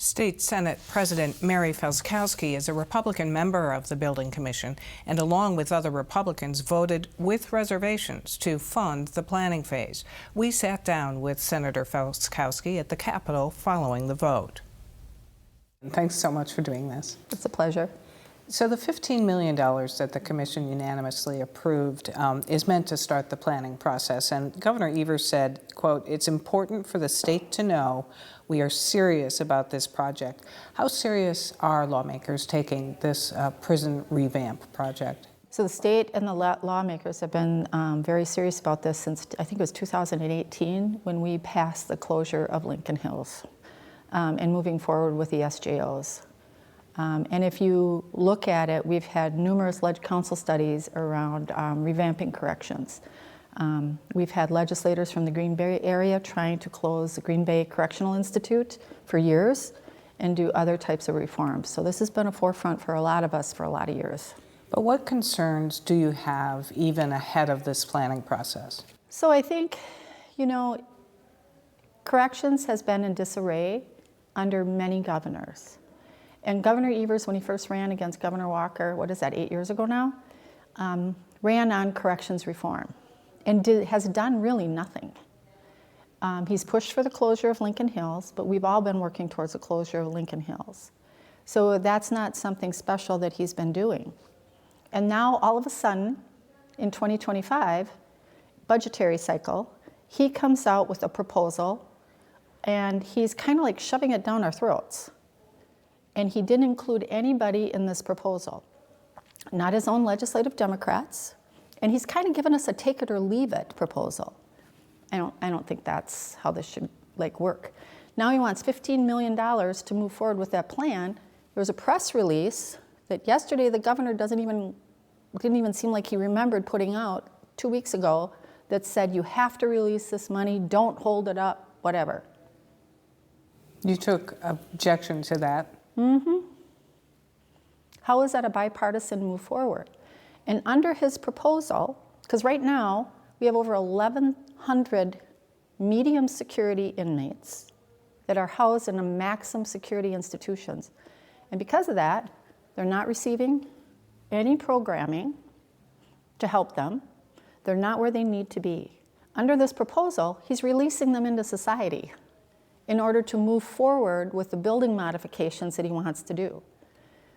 State Senate President Mary Felzkowski is a Republican member of the Building Commission and, along with other Republicans, voted with reservations to fund the planning phase. We sat down with Senator Felzkowski at the Capitol following the vote. Thanks so much for doing this. It's a pleasure. So the $15 million that the Commission unanimously approved is meant to start the planning process. And Governor Evers said, quote, "It's important for the state to know we are serious about this project." How serious are lawmakers taking this prison revamp project? So the state and the lawmakers have been very serious about this since, I think it was 2018, when we passed the closure of Lincoln Hills and moving forward with the SJOs. And if you look at it, we've had numerous council studies around revamping corrections. We've had legislators from the Green Bay area trying to close the Green Bay Correctional Institute for years and do other types of reforms. So this has been a forefront for a lot of us for a lot of years. But what concerns do you have even ahead of this planning process? So I think, corrections has been in disarray under many governors. And Governor Evers, when he first ran against Governor Walker, 8 years ago now, ran on corrections reform and has done really nothing. He's pushed for the closure of Lincoln Hills, but we've all been working towards the closure of Lincoln Hills. So that's not something special that he's been doing. And now, all of a sudden, in 2025, budgetary cycle, he comes out with a proposal, and he's kind of like shoving it down our throats. And he didn't include anybody in this proposal, not his own legislative Democrats. And he's kind of given us a take it or leave it proposal. I don't think that's how this should work. Now he wants $15 million to move forward with that plan. There was a press release that yesterday the governor didn't even seem like he remembered putting out 2 weeks ago that said you have to release this money, don't hold it up, whatever. You took objection to that. Mm-hmm. How is that a bipartisan move forward? And under his proposal, because right now we have over 1,100 medium security inmates that are housed in a maximum security institutions. And because of that, they're not receiving any programming to help them. They're not where they need to be. Under this proposal, he's releasing them into society in order to move forward with the building modifications that he wants to do.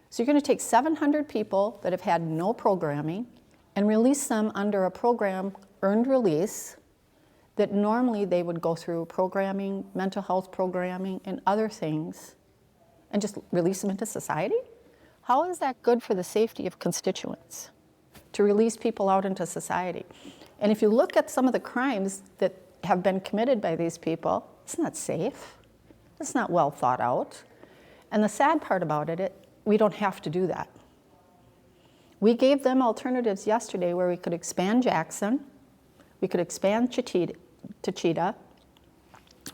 So you're going to take 700 people that have had no programming and release them under a program, earned release, that normally they would go through programming, mental health programming, and other things, and just release them into society? How is that good for the safety of constituents, to release people out into society? And if you look at some of the crimes that have been committed by these people, it's not safe. It's not well thought out. And the sad part about it, we don't have to do that. We gave them alternatives yesterday where we could expand Jackson, we could expand Cheetah,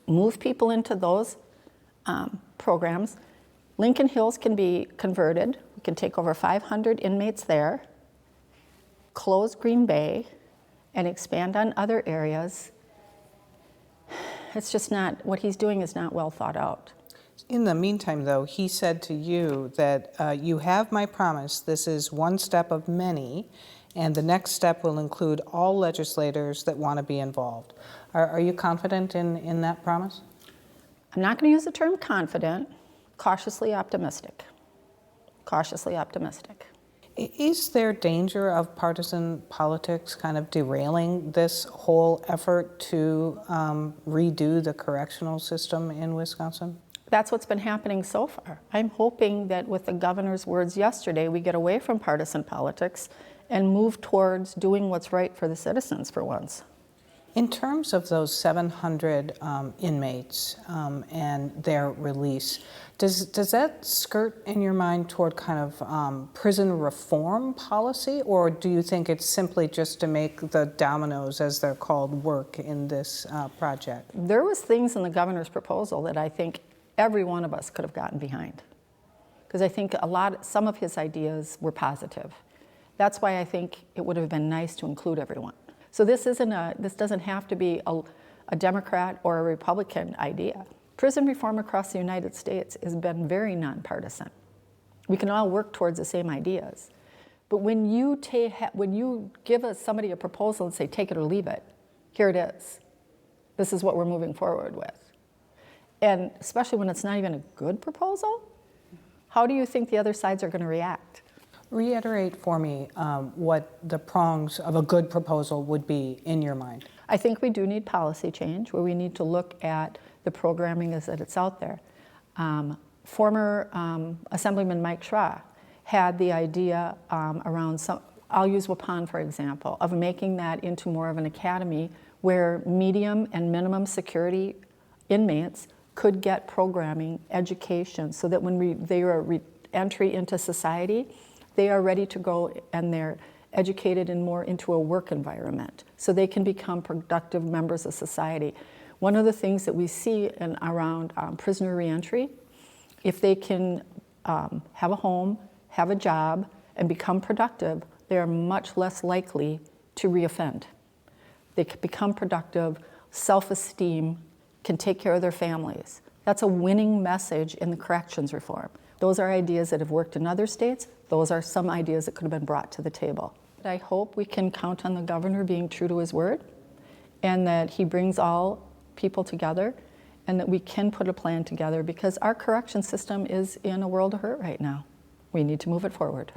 move people into those programs. Lincoln Hills can be converted. We can take over 500 inmates there, close Green Bay, and expand on other areas. It's just not, what he's doing is not well thought out. In the meantime, though, he said to you that you have my promise, this is one step of many, and the next step will include all legislators that want to be involved. Are you confident in that promise? I'm not going to use the term confident, cautiously optimistic. Cautiously optimistic. Is there danger of partisan politics kind of derailing this whole effort to redo the correctional system in Wisconsin? That's what's been happening so far. I'm hoping that with the governor's words yesterday, we get away from partisan politics and move towards doing what's right for the citizens for once. In terms of those 700 inmates and their release, does that skirt in your mind toward kind of prison reform policy, or do you think it's simply just to make the dominoes, as they're called, work in this project? There was things in the governor's proposal that I think every one of us could have gotten behind, because I think some of his ideas were positive. That's why I think it would have been nice to include everyone. So this doesn't have to be a Democrat or a Republican idea. Prison reform across the United States has been very nonpartisan. We can all work towards the same ideas. But when you give somebody a proposal and say, take it or leave it, here it is. This is what we're moving forward with. And especially when it's not even a good proposal, how do you think the other sides are going to react? Reiterate for me what the prongs of a good proposal would be in your mind. I think we do need policy change, where we need to look at the programming as that it's out there. Former Assemblyman Mike Schra had the idea around I'll use Waupun for example, of making that into more of an academy where medium and minimum security inmates could get programming, education, so that when they are entry into society, they are ready to go and they're educated in more into a work environment, so they can become productive members of society. One of the things that we see around prisoner reentry, if they can have a home, have a job, and become productive, they are much less likely to reoffend. They can become productive, self-esteem, can take care of their families. That's a winning message in the corrections reform. Those are ideas that have worked in other states. Those are some ideas that could have been brought to the table. I hope we can count on the governor being true to his word, and that he brings all people together, and that we can put a plan together, because our correction system is in a world of hurt right now. We need to move it forward.